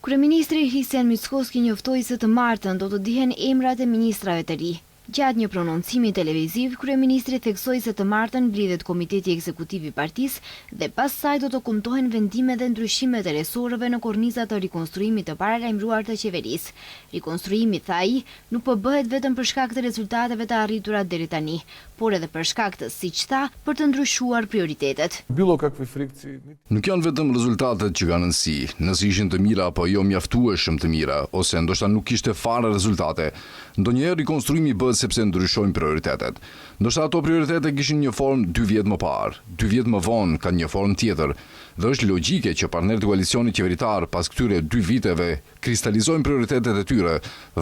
Kryeministri Hristian Mickoski njoftoi se të martën do të dihen emrat e ministrave të ri. Gjatë një prononcimi televiziv, kryeministri theksoi se të martën mblidhet Komiteti Ekzekutiv i Partisë dhe pas saj do të kumtohen vendimet dhe ndryshimet e resorëve në kornizat të rikonstruimit të paralajmëruar të qeverisë. Rikonstruimi, tha ai, nuk po bëhet vetëm për shkak të rezultateve të arritura deri tani, por edhe për shkak të, siç tha, për të ndryshuar prioritetet. Nuk janë vetëm rezultatet që kanë rëndësi, nëse ishin të mira apo jo mjaftueshëm të mira, ose ndoshta nuk kishte fare rezultate. Ndonjëherë rikonstruimi bëhet sepse ndryshojnë prioritetet. Ndoshta ato prioritete kishin një formë 2 vjet më parë, 2 vjet më vonë kanë një formë tjetër, dhe është logjike që partnerët e koalicionit qeveritar pas këtyre 2 viteve kristalizojnë prioritetet e tyre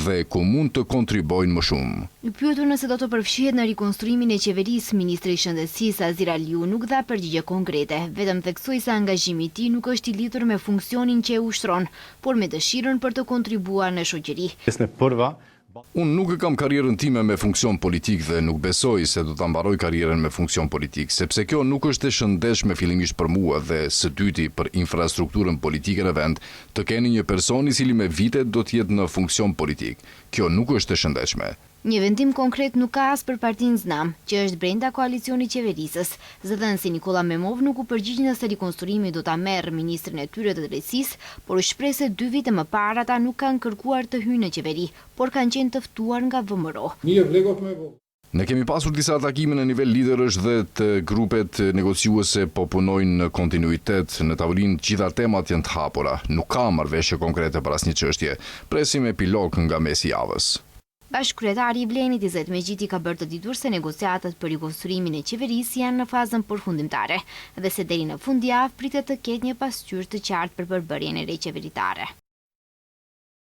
dhe ku mund të kontribojnë më shumë. I pyetur nëse do të përfshihet në rikonstruimin e qeverisë, ministri i Shëndetësisë Azir Aliu nuk dha përgjigje konkrete, vetëm theksoi se angazhimi i tij nuk është i lidhur me funksionin që e ushtron, por me dëshirën për të kontribuar në shoqëri. Unë nuk e kam karrierën time me funksion politik dhe nuk besoj se do ta mbaroj karrierën me funksion politik, sepse kjo nuk është e shëndetshme fillimisht për mua dhe së dyti për infrastrukturën politike në vend, të keni një person i cili me vite do të jetë në funksion politik. Kjo nuk është e shëndetshme. Një vendim konkret nuk ka as për partinë Znam, që është brenda koalicionit qeverisës. Zëdhënësi Nikola Memov nuk u përgjigj nëse rikonstruimi do ta merrë ministrin e tyre të drejtësisë, por u shpreh se 2 vite më parë ata nuk kanë kërkuar të hyjnë në qeveri, por kanë qenë të ftuar nga VMRO. Ne kemi pasur disa takime në nivel liderësh dhe të grupet negociuese po punojnë në kontinuitet në tavolinë, gjitha temat janë të hapura. Nuk ka marrëveshje konkrete për asnjë çështje. Presim epilog nga mesi i javës. Bashkëkryetari i Vlenit Izet Megjiti ka bërë të ditur se negociatat për rikonstruimin e qeverisë janë në fazën përfundimtare dhe se deri në fundjavë pritet të ketë një pasqyrë të qartë për përbërjen e re qeveritare.